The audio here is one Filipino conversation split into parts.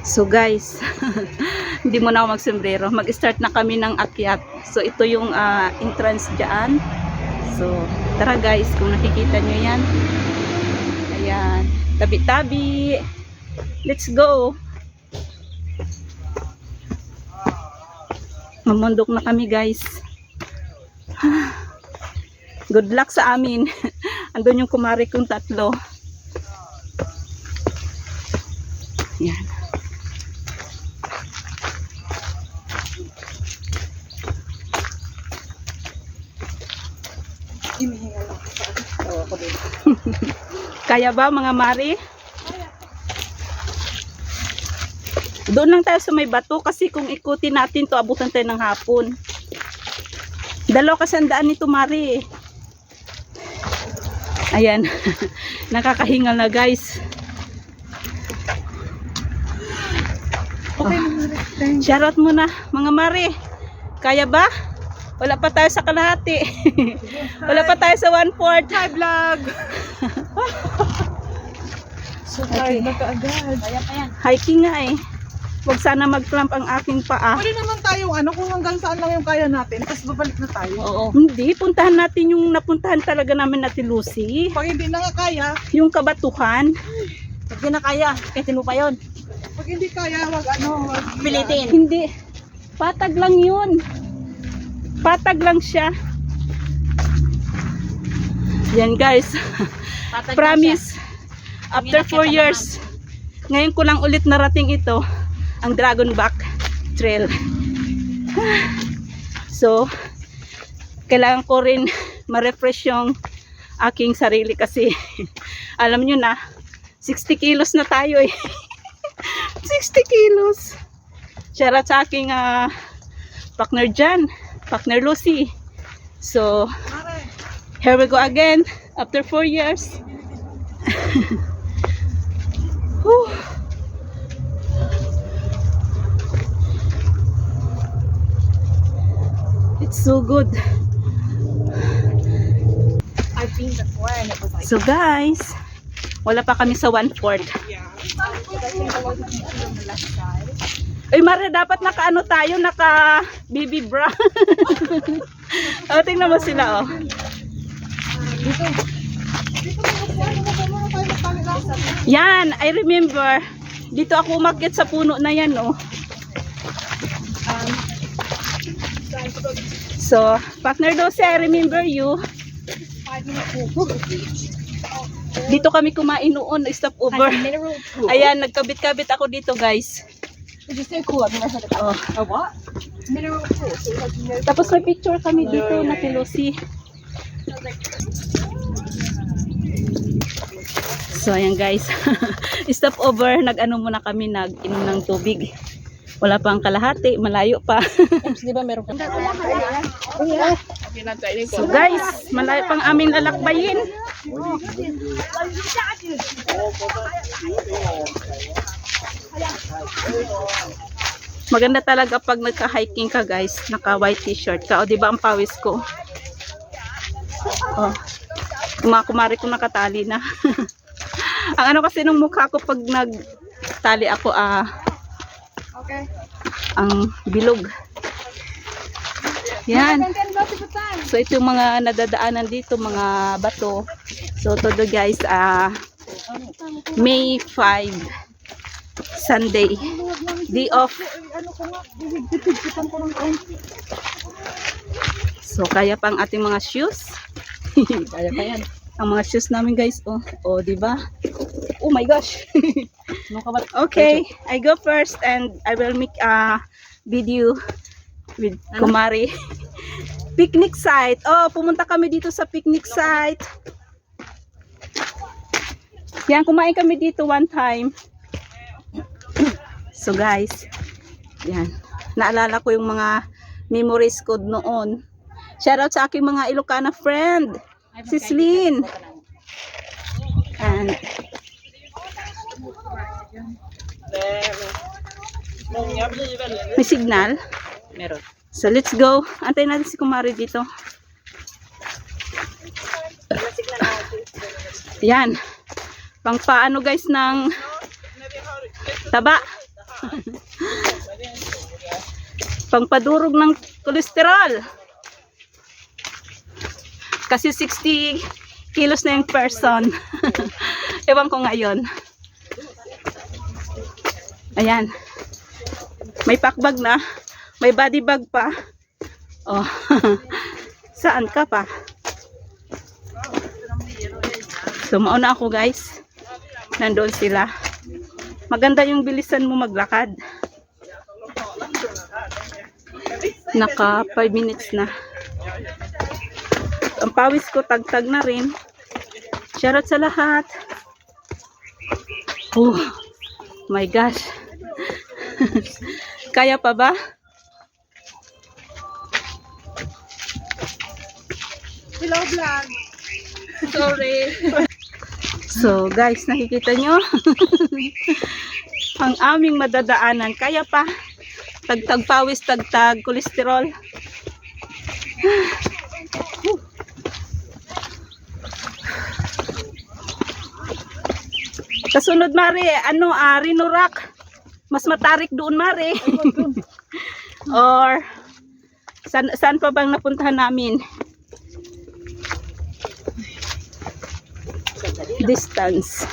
So guys, hindi mo na ako magsombrero. Mag-start na kami ng akyat. So ito yung entrance dyan. So tara guys, kung nakikita nyo yan. Ayan, tabi-tabi. Let's go. Mamundok na kami guys. Good luck sa amin. Andun yung kumari kong tatlo. Yan. Kaya ba mga mari? Doon lang tayo sa may bato kasi kung ikutin natin to abutan tayo ng hapon. Dalaw kasi ang daan nito mari. Ayan. Nakakahingal na guys. Okay, Shoutout muna mga mari. Kaya ba? Wala pa tayo sa kalahati. Wala pa tayo sa 1/4. Hi vlog! So Okay. na kaagad. Kaya pa yan. Hiking nga eh. Huwag sana mag-clamp ang aking paa. Pwede naman tayong kung hanggang saan lang yung kaya natin, tapos babalik na tayo. Oo. Hindi, puntahan natin yung napuntahan talaga namin natin Lucy. Pag hindi na nga kaya, Yung kabatuhan. Pag di na kaya, kasi mo pa yun. pag hindi kaya, wag Pilitin. Hindi. Patag lang yun. Patag lang siya. Yan guys. Patag Promise. After Minakita 4 years. Ngayon ko lang ulit narating ito. Ang Dragon Back Trail. So, kailangan ko rin ma-refresh yung aking sarili kasi alam nyo na 60 kilos na tayo eh. 60 kilos. Shoutout sa aking partner dyan, partner Lucy. So, here we go again after 4 years. Whew. It's so good. I've been before and it was like, So guys, wala pa kami sa 1/4. Ay Mara, dapat naka-ano tayo, naka baby bra. O, tingnan mo sila oh. Yan, I remember. Dito ako umakyat sa puno na yan oh. So, partner Dose, I remember you. Dito kami kumain noon, stop over. mineral pool. Ayan, nagkabit-kabit ako dito guys. Which is so cool. I've never heard of that. Oh. A what? Mineral pool. So it has no... Tapos may picture kami dito na kay Lucy. So ayan guys. Stop over, nag-ano muna kami, nag-inom ng tubig. Wala pang kalahati, malayo pa. Di ba meron ka? So guys, malayo pang aming lalakbayin. Maganda talaga pag nagka-hiking ka guys, naka-white t-shirt ka. O diba ang pawis ko? Oh. Kumakumari ko nakatali na. Ang ano kasi nung mukha ko pag nagtali ako, Okay. ang bilog. Yan. So ito yung mga nadadaanan dito, mga bato. So todo guys, May 5, Sunday. Day off. So kaya pang ating mga shoes. Kaya pa yan. Ang mga shoes namin guys, oh, di ba? Oh my gosh. Okay, I go first and I will make a video with Kumari. Picnic site. Oh, pumunta kami dito sa picnic site. Yan, kumain kami dito one time. So guys, yan. Naalala ko yung mga memories ko noon. Shoutout sa aking mga Ilocana friend. Si Slyn. And may signal. Meron. So let's go. Antayin natin si Kumari dito. Yan. Pang paano guys ng taba. Pangpadurog ng kolesterol. Kasi 60 kilos na yung person. Ewan ko ngayon. Ayan. May packbag na. May body bag pa. Oh. Saan ka pa? So, mauna ako guys. Nandoon sila. Maganda yung bilisan mo maglakad. Naka 5 minutes na. Ang pawis ko tagtag na rin. Shoutout sa lahat. Oh my gosh. Kaya pa ba? Hello vlog. Sorry. So guys, nakikita nyo ang aming madadaanan. Kaya pa. Tagtag pawis, tagtag kolesterol. Kasunod Mari, Rinorak. Mas matarik doon Mari. Or saan pa bang napuntahan namin? Distance.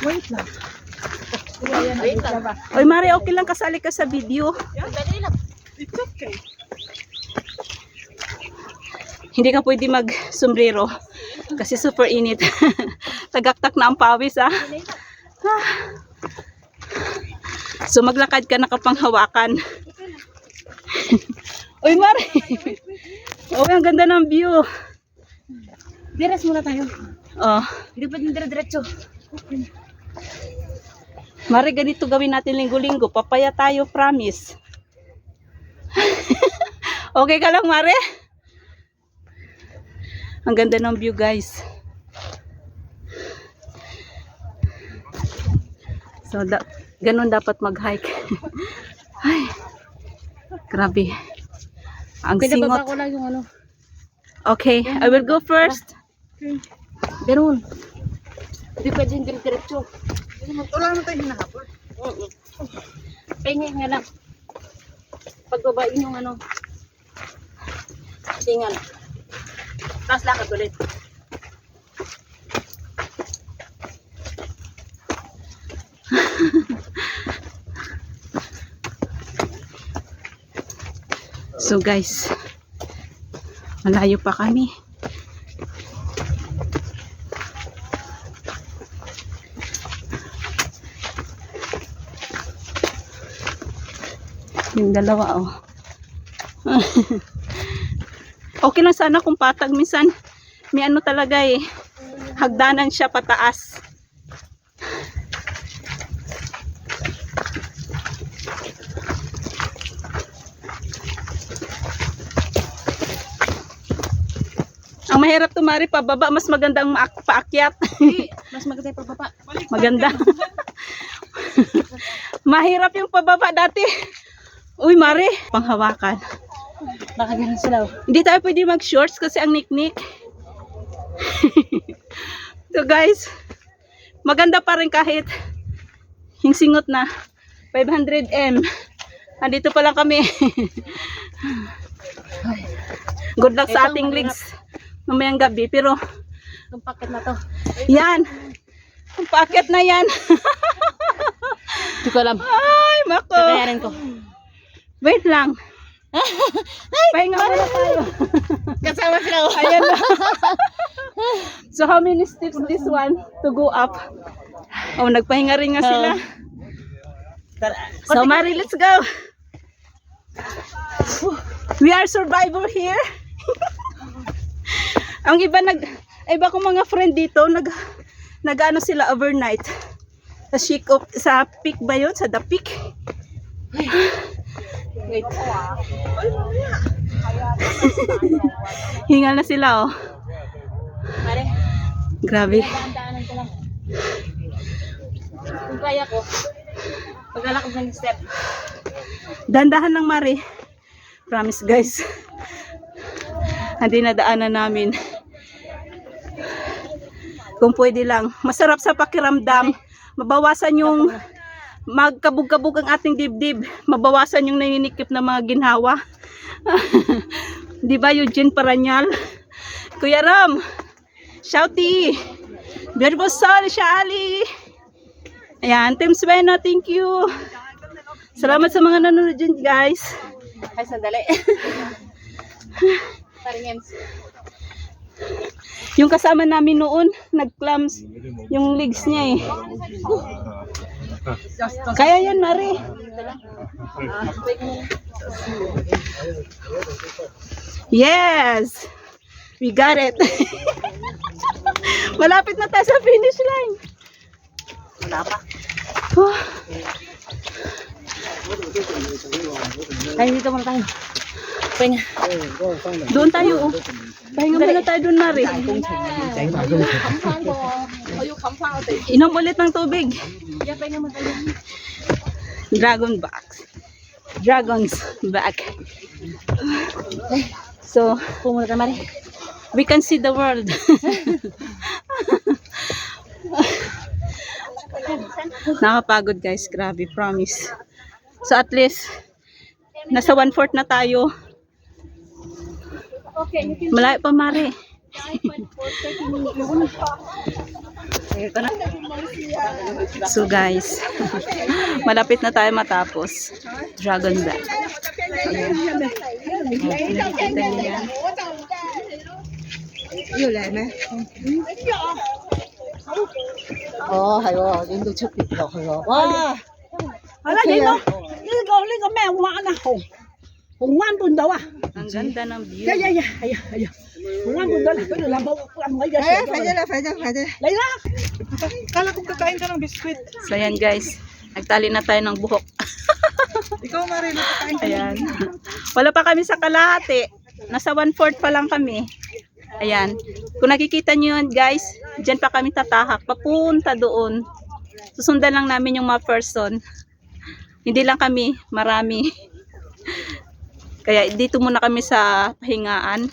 Wait lang. Wait lang. Oy Mari, okay lang kasali ka sa video. Dali lang. It's okay. Hindi ka pwede mag-sombrero kasi super init. Tagaktak na ang pawis So maglakad ka nakapanghawakan. Uy Mari. Oh, ang ganda ng view. Diras muna tayo. Oh, Hindi pa din dire-diretso. Mari, ganito gawin natin linggo-linggo. Papaya tayo, promise. Okay ka lang, Mari? Ang ganda ng view, guys. So, ganun dapat mag-hike. Ay, grabe. Ang Pwede singot. baba ko lang yung ano. Okay, I will go first. Ganun. Hindi pwede yung dire-diretso. Wala naman tayo hinahabol. Pahinga nga lang. Pagbabain yung ano. Tingan. Tapos lakad ulit. So guys, malayo pa kami. Yung dalawa Okay lang sana kung patag. Minsan may ano talaga hagdanan siya pataas. Ang mahirap tumari pababa, mas magandang paakyat. Mas maganda yung pagbaba. Maganda. Mahirap yung pababa dati. Uy, Mari, panghawakan. Nakaganon sila. Hindi tayo pwede mag-shorts kasi ang niknik. So guys, maganda pa rin kahit yung singot na 500M. Andito pa lang kami. Good luck sa Ito, ating mahirap. legs mamayang gabi. Pero Itong packet na to. yan, ang paakyat na yan. Hindi ko alam. Ay, mako. Kakayarin ko. Wait lang. Pahinga muna tayo. Kasama sila. Ayan na. So how many steps this one to go up? Oh, nagpahinga rin nga sila. So Mari, let's go. We are survivor here. Ang iba kong mga friend dito, nag-ano sila overnight. Sa peak ba yun? Sa the peak? Wait. Hingal na sila Mare, Grabe. daan-daanan ko lang. Kung kaya ko, paglalakad ng step. Dandahan lang Mari. Promise guys. Hindi na daanan namin. Kung pwede lang. Masarap sa pakiramdam. Mabawasan yung magkabog-kabog ang ating dibdib. Mabawasan yung naninikip na mga ginhawa. Di ba, Eugene Paranyal? Kuya Ram, Shouty, Beautiful Soul, Shali. Ayan, Team Sveno, thank you. Salamat sa mga nanonood dyan, guys. Ay, sandali. Parang MC. Yung kasama namin noon, nag-clams yung legs niya eh. Kaya yan, Mari. Yes! We got it. Malapit na tayo sa finish line. Wala pa. Oh, Ay, dito muna tayo. Pahinga. doon tayo. Oh. Pahinga muna tayo doon, Mari. Inom ulit ng tubig. Dragon box. Dragon's back. So, Pumunta ka, Mari. we can see the world. Nakapagod guys, grabe, promise. So at least, nasa 1/4 na tayo. Malayo pa, Mari. So guys, malapit na tayo matapos. Dragon back. Ayan. Nakikita niyo yan. hay quá, đến tôi trước rồi rồi. Hala, dito. Ligo, may umaan na ho. Ungan dun daw ah. Ang ganda ng view. Ay. Ungan dun daw. Pero lambaw ko ang mga gas. Pwede. Layla. Kala ko kakain ka ng biskwit. So ayan guys, nagtali na tayo ng buhok. Ikaw, Mari, nakakain ka. Ayan. Wala pa kami sa kalahati. Nasa 1/4 pa lang kami. Ayan. Kung nakikita nyo yun guys, dyan pa kami tatahak. Papunta doon. Susundan lang namin yung mga person. Hindi lang kami, marami. Kaya dito muna kami sa pahingaan.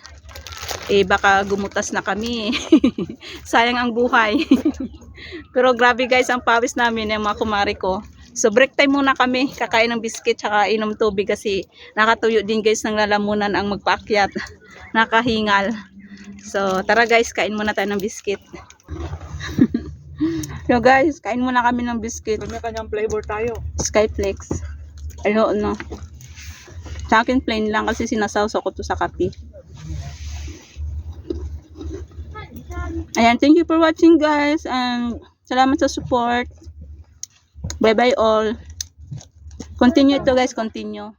Eh baka gumutas na kami. Sayang ang buhay. Pero grabe guys, ang pawis namin yung mga kumari ko. So break time muna kami, kakain ng biscuit tsaka inom tubig kasi nakatuyo din guys ng lalamunan ang magpaakyat. Nakahingal. So tara guys, kain muna tayo ng biscuit. So guys, kain muna kami ng biscuit. Kanya-kanyang flavor tayo. Skyflex. Ayun no. Sa akin plain lang kasi sinasawsaw ko to sa kape. Ayan, thank you for watching guys and salamat sa support. Bye bye all. Continue to guys, continue.